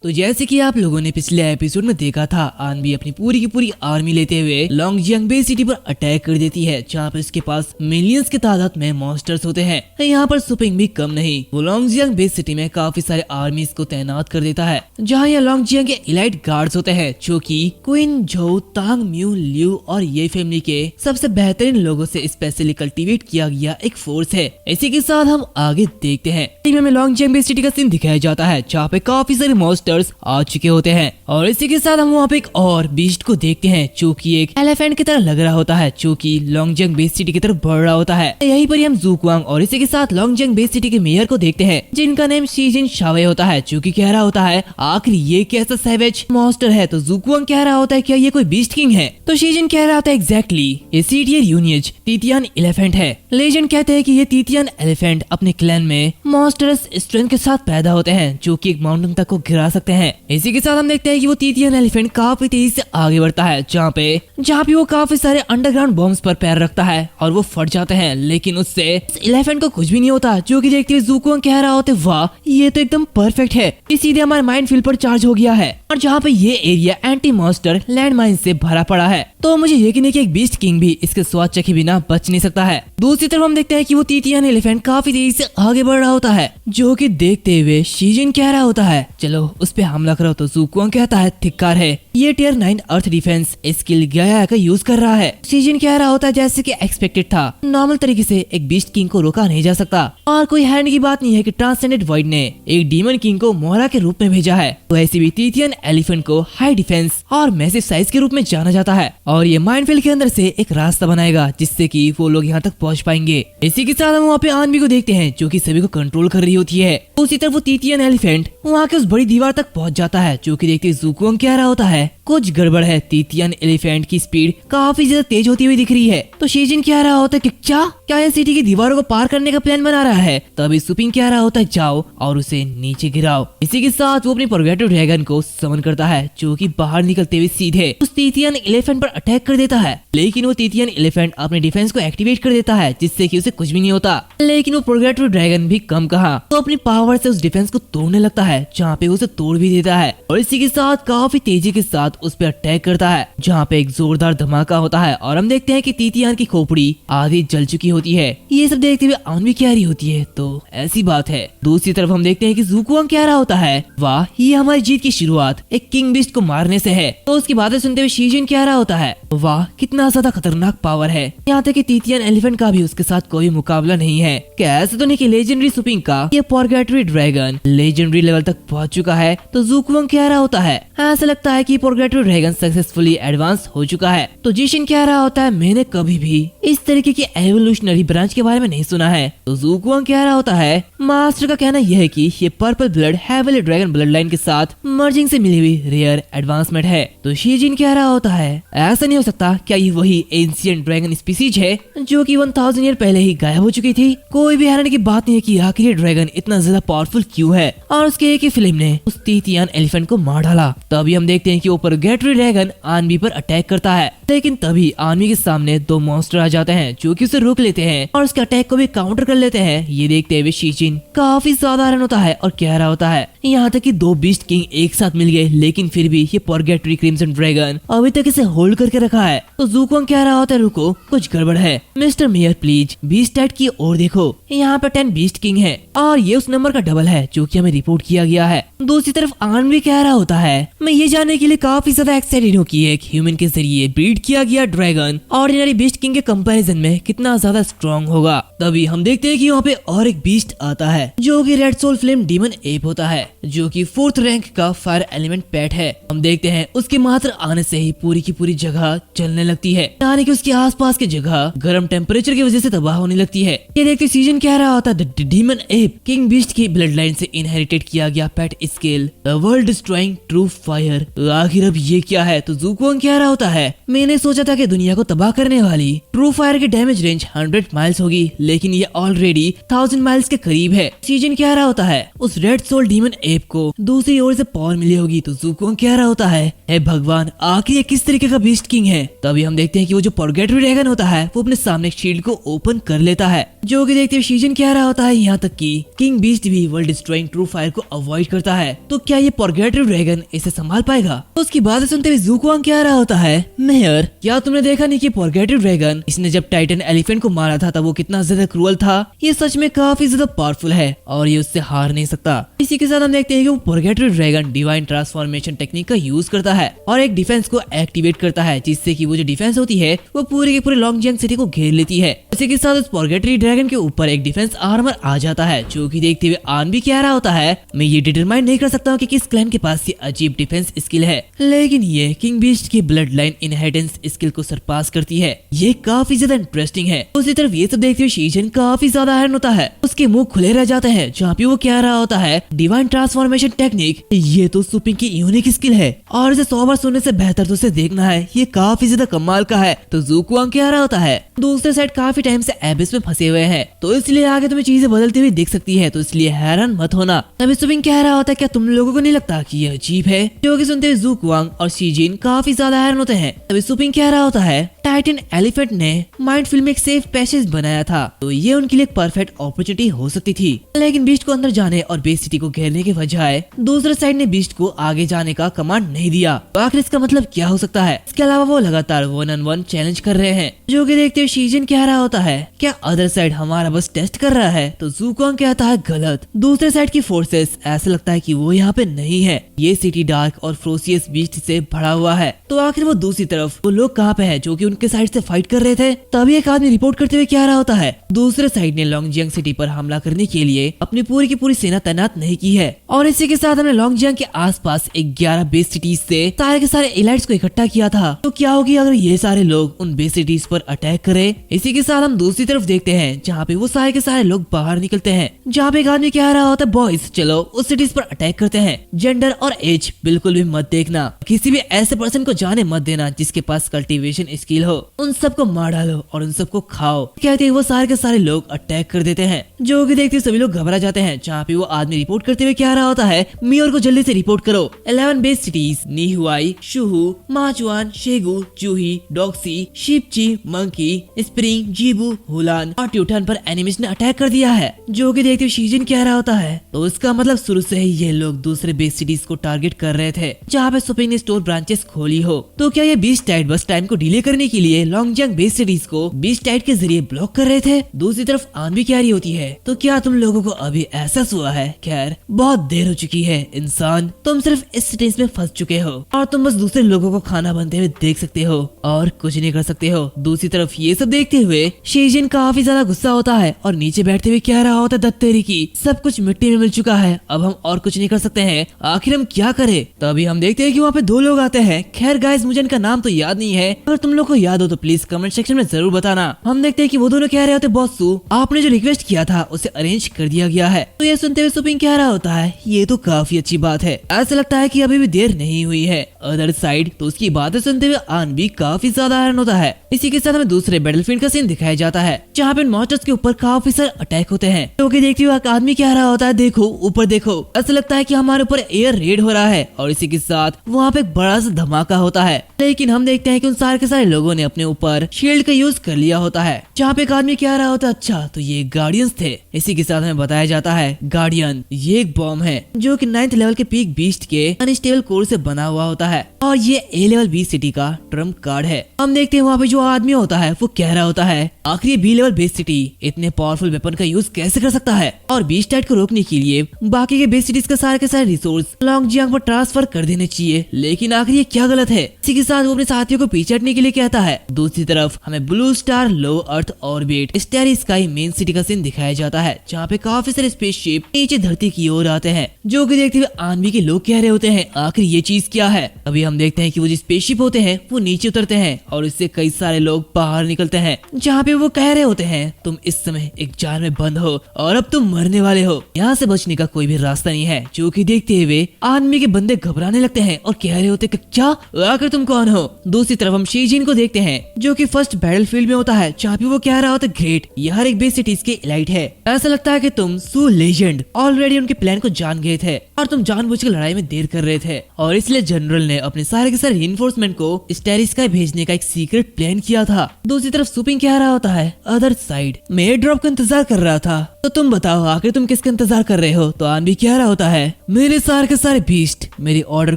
तो जैसे कि आप लोगों ने पिछले एपिसोड में देखा था, आनवी अपनी पूरी की पूरी आर्मी लेते हुए लॉन्गजियांग बे सिटी पर अटैक कर देती है, जहाँ पर उसके पास मिलियंस की तादाद में मॉन्स्टर्स होते हैं। यहाँ पर सुपिंग भी कम नहीं, वो लॉन्गजियांग बे सिटी में काफी सारे आर्मीज को तैनात कर देता है, जहाँ यह लॉन्गजियांग के इलाइट गार्ड्स होते हैं, जो कि क्वीन झोउ, तांग म्यू, लियू और ये फैमिली के सबसे बेहतरीन लोगों से स्पेशली कल्टीवेट किया गया एक फोर्स है। इसी के साथ हम आगे देखते हैं। में लॉन्गजियांग बे सिटी का सीन दिखाया जाता है, जहाँ पे काफी सारे मॉन्स्टर्स आ चुके होते हैं और इसी के साथ हम वहाँ पे एक और बीस्ट को देखते हैं, जो कि एक एलिफेंट की तरह लग रहा होता है, जो कि लॉन्गजियांग बे सिटी की तरफ बढ़ रहा होता है। यहीं पर हम ज़ुक्वांग और इसी के साथ लॉन्गजियांग बे सिटी के मेयर को देखते हैं, जिनका नेम शीजिन शावे होता है, जो कि कह रहा होता है आखिर ये कैसा सैवेज मॉन्स्टर है। तो ज़ुक्वांग कह रहा होता है क्या ये कोई बीस्ट किंग है? तो शीजिन कह रहा होता है एग्जैक्टली, ये सीटियर यूनियज तीतियान एलिफेंट है। लेजेंड कहते हैं कि ये तीतियान एलिफेंट अपने क्लैन में मॉन्स्टरस स्ट्रेंथ के साथ पैदा होते हैं, जो कि एक माउंटेन तक को गिरा सकते हैं। इसी के साथ हम देखते हैं कि वो तीतियान एलिफेंट काफी तेजी से आगे बढ़ता है, जहाँ पे वो काफी सारे अंडरग्राउंड बॉम्ब्स पर पैर रखता है और वो फट जाते हैं, लेकिन उससे एलिफेंट को कुछ भी नहीं होता, जो कि देखते हुए ज़ुक्वांग कह रहा होता है वाह ये तो एकदम परफेक्ट है, ये सीधे हमारे माइंड फील्ड पर चार्ज हो गया है और जहाँ पे ये area anti monster land mine से भरा पड़ा है। तो मुझे यकीन है कि एक बीस्ट किंग भी इसके स्वाद चखे बिना बच नहीं सकता है। दूसरी तरफ हम देखते हैं कि वो तीतियान एलिफेंट काफी तेजी से आगे बढ़ रहा होता है, जो कि देखते हुए शीजिन कह रहा होता है चलो उस पे हमला करो। तो ज़ुक्वांग कहता है थिक्कार है, ये टियर 9 अर्थ डिफेंस स्किल गाया का यूज कर रहा है। शीजिन कह रहा होता है जैसे कि एक्सपेक्टेड था, नॉर्मल तरीके से एक बीस्ट किंग को रोका नहीं जा सकता और कोई हैंड की बात नहीं है कि ट्रांसेंडेंट वॉइड ने एक डीमन किंग को मोहरा के रूप में भेजा है। तो ऐसी भी तीतियन एलिफेंट को हाई डिफेंस और मैसिव साइज के रूप में जाना जाता है और ये माइनफील्ड के अंदर से एक रास्ता बनाएगा जिससे कि वो लोग यहाँ तक पहुँच पाएंगे। इसी के साथ हम वहाँ पे आनवी को देखते हैं, जो कि सभी को कंट्रोल कर रही होती है। उसी तरफ वो तीतियन एलिफेंट वहाँ के उस बड़ी दीवार तक पहुँच जाता है, जो कि देखते ज़ुक्वांग कह रहा होता है कुछ गड़बड़ है, तीतियन एलिफेंट की स्पीड काफी ज्यादा तेज होती हुई दिख रही है। तो शीजिन कह रहा होता है कि क्या ये सिटी की दीवारों को पार करने का प्लान बना रहा है? तभी सुपिंग कह रहा होता है जाओ और उसे नीचे गिराओ। इसी के साथ वो अपनी प्रोग्रेटिव ड्रैगन को समन करता है, जो कि बाहर निकलते हुए सीधे उस तीतियन एलिफेंट पर अटैक कर देता है, लेकिन वो तीतियन एलिफेंट अपने डिफेंस को एक्टिवेट कर देता है, जिससे कि उसे कुछ भी नहीं होता। लेकिन वो प्रोग्रेटिव ड्रैगन भी कम कहा, तो अपनी पावर से उस डिफेंस को तोड़ने लगता है, जहाँ पे उसे तोड़ भी देता है और इसी के साथ काफी तेजी के साथ उस पर अटैक करता है, जहाँ पे एक जोरदार धमाका होता है और हम देखते हैं कि तीतियान की खोपड़ी आधी जल चुकी होती है। ये सब देखते हुए आनवी कह रही होती है तो ऐसी बात है। दूसरी तरफ हम देखते हैं कि ज़ुक्वांग कह रहा होता है वाह ये हमारी जीत की शुरुआत एक किंग बीस्ट को मारने से है। तो उसकी बातें सुनते हुए शीजिन कह रहा होता है वाह कितना ज्यादा खतरनाक पावर है, यहाँ तक कि तीतियन एलिफेंट का भी उसके साथ कोई मुकाबला नहीं है। कैसे तो नहीं कि लेजेंडरी सुपिंग का ये प्रोग्रेटरी ड्रैगन लेजेंडरी लेवल तक पहुँच चुका है। तो ज़ुक्वांग कह रहा होता है ऐसा लगता है कि प्रोग्रेटरी ड्रैगन सक्सेसफुली एडवांस हो चुका है। तो जिशिन कह रहा होता है मैंने कभी भी इस तरीके की एवोल्यूशनरी ब्रांच के बारे में नहीं सुना है। तो ज़ुक्वांग कह रहा होता है मास्टर का कहना यह है कि ये purple blood heavily dragon blood line के साथ मर्जिंग से मिली हुई रेयर एडवांसमेंट है। तो शीजिन कह रहा होता है ऐसा नहीं हो सकता, क्या ये वही एंशिएंट ड्रैगन स्पीसीज है जो कि 1000 ईयर पहले ही गायब हो चुकी थी? कोई भी हैरानी की बात नहीं है कि आखिर ये ड्रैगन इतना ज्यादा पावरफुल क्यों है और उसके एक ही फिल्म ने उस तीतियन एलिफेंट को मार डाला। तभी हम देखते हैं कि ऊपर गेटरी ड्रैगन आनवी पर अटैक करता है, लेकिन तभी आनवी के सामने दो मॉन्स्टर आ जाते हैं जो कि उसे रोक लेते हैं और उसके अटैक को भी काउंटर कर लेते हैं। ये देखते हुए शीजिन काफी साधारण होता है और कह रहा होता है यहाँ तक कि दो बीस्ट किंग एक साथ मिल गए, लेकिन फिर भी ये पर्गेटरी क्रिम्सन ड्रैगन अभी तक इसे होल्ड करके रखा है। तो ज़ुक्वांग कह रहा होता है रुको कुछ गड़बड़ है, mister mayor please beast eight की ओर देखो, यहाँ पर 10 बीस्ट किंग है और ये उस नंबर का डबल है जो कि हमें रिपोर्ट किया गया है। दूसरी तरफ आनवी कह रहा होता है मैं ये जानने के लिए काफी ज्यादा एक्साइटेड हूँ कि एक ह्यूमन के जरिए ब्रीड किया गया ड्रैगन ऑर्डिनरी बीस्ट किंग के कंपैरिजन में कितना ज्यादा स्ट्रॉन्ग होगा। तभी हम देखते हैं कि यहाँ पे और एक बीस्ट आता है जो कि red soul flame demon ape होता है, जो कि 4th रैंक का फायर एलिमेंट पेट है। हम देखते हैं उसके मात्र आने से ही पूरी की पूरी जगह जलने लगती है, यानी कि उसके आसपास की जगह गर्म टेम्परेचर की वजह से तबाह होने लगती है। ये देखते शीजिन कह रहा होता है डीमन एप किंग बीस्ट की ब्लड लाइन से इनहेरिटेड किया गया pet scale the world destroying true fire. आखिर अब ये क्या है? तो ज़ुक्वांग कह रहा होता है मैंने सोचा था कि दुनिया को तबाह करने वाली ट्रू फायर की डैमेज रेंज 100 माइल्स होगी, लेकिन ये ऑलरेडी 1000 माइल्स के करीब है। शीजिन कह रहा होता है उस रेड सोल डीमन एप को दूसरी ओर से पावर मिली होगी। तो ज़ुक्वांग कह रहा होता है हे भगवान आखिर ये किस तरीके का बीस्ट किंग इंटरेस्टिंग है। तभी हम देखते हैं कि वो जो परगेटरी ड्रैगन होता है वो अपने सामने शील्ड को ओपन कर लेता है, जो कि देखते हुए शीजन कह रहा होता है यहाँ तक कि किंग बीस्ट भी वर्ल्ड डिस्ट्रॉइंग ट्रू फायर को अवॉइड करता है, तो क्या ये परगेटरी ड्रैगन इसे संभाल पाएगा? तो उसकी बातें सुनते हुए ज़ुकुआंग कह रहा होता है, मेयर क्या तुमने देखा नहीं कि परगेटरी ड्रैगन इसने जब टाइटन एलिफेंट को मारा था तब वो कितना ज्यादा क्रूअल था। ये सच में काफी ज्यादा पावरफुल है और ये उससे हार नहीं सकता। इसी के साथ हम देखते हैं कि वो purgatory dragon divine transformation technique का यूज करता है और एक डिफेंस को एक्टिवेट करता है, जिससे कि वो जो डिफेंस होती है वो पूरे के पूरे लॉन्गजियांग सिटी को घेर लेती है। इसी के साथ उस परगेटरी ड्रैगन के ऊपर एक डिफेंस आर्मर आ जाता है, जो कि देखते हुए आन भी कह रहा होता है, मैं ये डिटरमाइन नहीं कर सकता हूँ कि किस क्लैन के पास ये अजीब डिफेंस स्किल है, लेकिन ये किंग बीस्ट की ब्लड लाइन इनहेरिटेंस स्किल को सरपास करती है। ये काफी ज्यादा इंटरेस्टिंग है। दूसरी तरफ ये सब देखते हुए शीजन काफी ज्यादा हैरान होता है, उसके मुंह खुले रह जाते हैं जहाँ पे वो कह रहा होता है, डिवाइन ट्रांसफॉर्मेशन टेक्निक ये तो सुपिंग की यूनिक स्किल है और इसे 100 बार सुनने से बेहतर तो उसे देखना है, ये काफी ज्यादा कमाल का है। तो ज़ुकुआंग कह रहा होता है, दूसरे साइड काफी टाइम से एबिस में फंसे हुए हैं, तो इसलिए आगे तुम्हें चीजें बदलती हुई दिख सकती है, तो इसलिए हैरान मत होना। तभी सुपिंग कह रहा होता है, क्या तुम लोगों को नहीं लगता कि ये अजीब है? जो कि सुनते हुए ज़ुकुआंग और शीजिन काफी ज्यादा हैरान होते हैं। तभी सुपिंग कह रहा होता है, टाइटन एलिफेंट ने माइंडफुल में एक सेफ पैसेज बनाया था, तो ये उनके लिए एक परफेक्ट अपॉर्चुनिटी हो सकती थी, लेकिन बीस्ट को अंदर जाने और बेस सिटी को घेरने के बजाय दूसरे साइड ने बीस्ट को आगे जाने का कमांड नहीं दिया। तो आखिर इसका मतलब क्या हो सकता है? इसके अलावा वो लगातार 1-on-1 चैलेंज कर रहे हैं, जो कि देखते हुए शीजन कह रहा होता है, क्या अदर साइड हमारा बस टेस्ट कर रहा है? तो ज़ुकुआंग कहता है, गलत, दूसरे साइड की फोर्सेस ऐसा लगता है कि वो यहाँ पे नहीं है, ये सिटी डार्क और फ्रोसियस बीस्ट से भरा हुआ है। तो आखिर वो दूसरी तरफ वो लोग कहाँ पे है जो कि उनके साइड से फाइट कर रहे थे? तभी एक आदमी रिपोर्ट करते हुए कह रहा होता है, दूसरे साइड ने लॉन्गजियांग सिटी पर हमला करने के लिए अपनी पूरी की पूरी सेना तैनात नहीं की है, और इसी के साथ हमने लॉन्गजियांग के आसपास 11 बेस सिटीज से सारे के सारे एलाइट्स को इकट्ठा किया था। तो क्या होगी अगर ये सारे लोग उन बेस सिटीज पर अटैक करें? इसी के साथ हम दूसरी तरफ देखते हैं जहाँ पे वो सारे के सारे लोग बाहर निकलते हैं, जहाँ पे एक आदमी कह रहा होता है, बॉयज चलो उस सिटीज पर अटैक करते हैं, जेंडर और एज बिल्कुल भी मत देखना, किसी भी ऐसे पर्सन को जाने मत देना जिसके पास कल्टीवेशन स्किल हो, उन सबको मार डालो और उन सबको खाओ। कहते हैं वो सारे के सारे लोग अटैक कर देते हैं, जो कि देखते सभी लोग घबरा जाते हैं। जहाँ पे वो आदमी रिपोर्ट करते हुए कह रहा होता है, मियोर को जल्दी से रिपोर्ट करो, 11 बेस सिटीज निहुआई, शुहू, माचुआन, शेगू, जूही, डॉक्सी, शिपची, मंकी, स्प्रिंग, जीबू, हुलान और ट्यूटन पर एनिमीज ने अटैक कर दिया है, जो कि देखते हुए शीजन कह रहा होता है, तो इसका मतलब शुरू से ही ये लोग दूसरे बेस सिटीज को टारगेट कर रहे थे जहाँ पे सुपिंग ने स्टोर ब्रांचेस खोली हो। तो क्या ये बीस्ट टाइड बस टाइम को डिले करने के लिए लॉन्गजियांग बेस सिटीज को बीस्ट टाइड के जरिए ब्लॉक कर रहे थे? दूसरी तरफ आन भी कह रही होती है, तो क्या तुम लोगों को अभी एहसास हुआ है? खैर बहुत देर हो चुकी है इंसान, तुम सिर्फ इस सिटीज में फंस चुके हो और तुम बस दूसरे लोगों को खाना बनते हुए देख सकते हो और कुछ नहीं कर सकते हो। दूसरी तरफ ये सब देखते हुए शीजिन काफी ज्यादा गुस्सा होता है और नीचे बैठते हुए कह रहा होता है, दत्तेरी की सब कुछ मिट्टी में मिल चुका है, अब हम और कुछ नहीं कर सकते हैं, आखिर हम क्या करें? तभी हम देखते हैं कि वहाँ पे 2 लोग आते हैं। खैर गाइस मुझे इनका नाम तो याद नहीं है, अगर तुम लोग को याद हो तो प्लीज कमेंट सेक्शन में जरूर बताना। हम देखते हैं कि वो दोनों कह रहे होते, बॉसू आपने जो रिक्वेस्ट किया था उसे अरेंज कर दिया गया है। तो ये सुनते हुए सुपिंग कह रहा होता है, ये तो काफी अच्छी बात है, ऐसा लगता है कि अभी भी देर नहीं हुई है। अदर साइड तो उसकी बातें सुनते हुए आन भी काफी ज्यादा हैरान होता है। इसी के साथ हमें दूसरे बैटलफील्ड का सीन दिखाया जाता है जहाँ पे मॉन्स्टर्स के ऊपर काफी सारे अटैक होते हैं, जो कि देखते हुए एक आदमी कह रहा होता है, देखो ऊपर देखो, ऐसा लगता है कि हमारे ऊपर एयर रेड हो रहा है। और इसी के साथ वहाँ पे एक बड़ा सा धमाका होता है, लेकिन हम देखते हैं कि उन सारे के सारे लोगों ने अपने ऊपर शील्ड का यूज कर लिया होता है। जहाँ पे एक आदमी कह रहा होता है, अच्छा तो ये गार्डियंस थे। इसी के साथ हमें बताया जाता है, गार्डियन ये एक बॉम्ब है जो कि 9th लेवल के पीक बीस्ट के अनस्टेबल कोर से बना हुआ होता है और ये A लेवल बीस्ट सिटी का ट्रम्प कार्ड है। हम देखते हैं वहाँ पे जो आदमी होता है वो कह रहा होता है, आखिर ये B लेवल बेस सिटी इतने पावरफुल वेपन का यूज कैसे कर सकता है? और बीस्ट टाइड को रोकने के लिए बाकी के बेस सिटीज के सारे रिसोर्स लॉन्गजियांग पर ट्रांसफर कर देने चाहिए, लेकिन आखिर ये क्या गलत है? इसी के साथ वो अपने साथियों को पीछे हटने के लिए कहता है। दूसरी तरफ हमें blue star low earth orbit starry sky main city का सीन दिखाया जाता है, जहाँ पे काफी सारे स्पेसशिप नीचे धरती की ओर आते हैं, जो कि देखते हुए आनवी के लोग कह रहे होते हैं, आखिर ये चीज क्या है? अभी हम देखते हैं कि वो जो स्पेसशिप होते हैं वो नीचे उतरते हैं और इससे कई सारे लोग बाहर निकलते हैं, जहाँ पे वो कह रहे होते हैं, तुम इस समय एक जाल में बंद हो और अब तुम मरने वाले हो, यहाँ से बचने का कोई भी रास्ता नहीं है। जो कि देखते हुए आदमी के बंदे घबराने लगते हैं और कह रहे होते, क्या आखिर तुम कौन हो? दूसरी तरफ हम शीजिन को देखते हैं जो कि फर्स्ट बैटलफील्ड में होता है, जहाँ पे वो कह रहा होता, ग्रेट ये हर एक बेस सिटीज के एलाइट है, ऐसा लगता है कि तुम सो लेजेंड ऑलरेडी उनके प्लान को जान गए थे और तुम जानबूझकर लड़ाई में देर कर रहे थे और इसलिए जनरल ने अपने सारे के सारे रिइंफोर्समेंट को स्टेरिस का भेजने का एक सीक्रेट प्लान किया था। दूसरी तरफ सुपिंग कह रहा होता है अदर साइड मैं एयर ड्रॉप का इंतजार कर रहा था। तो तुम बताओ आखिर तुम किसका इंतजार कर रहे हो? तो आन भी कह रहा होता है मेरे सारे के सारे बीस्ट मेरे ऑर्डर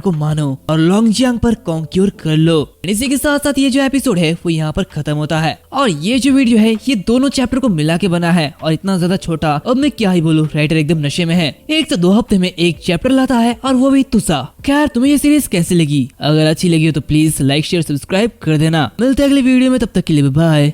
को मानो और लॉन्गजियांग पर कॉन्क्यूर कर लो। इसी के साथ साथ ये जो एपिसोड है वो यहाँ पर खत्म होता है और ये जो वीडियो है ये दोनों चैप्टर को मिला के बना है और इतना ज्यादा छोटा, अब मैं क्या ही बोलूं, राइटर एकदम नशे में है। एक तो 2 हफ्ते में एक चैप्टर लाता है और वो भी तुसा। खैर तुम्हें ये सीरीज कैसी लगी? अगर अच्छी लगी हो तो प्लीज लाइक शेयर सब्सक्राइब कर देना। मिलते हैं अगली वीडियो में, तब तक के लिए बाय।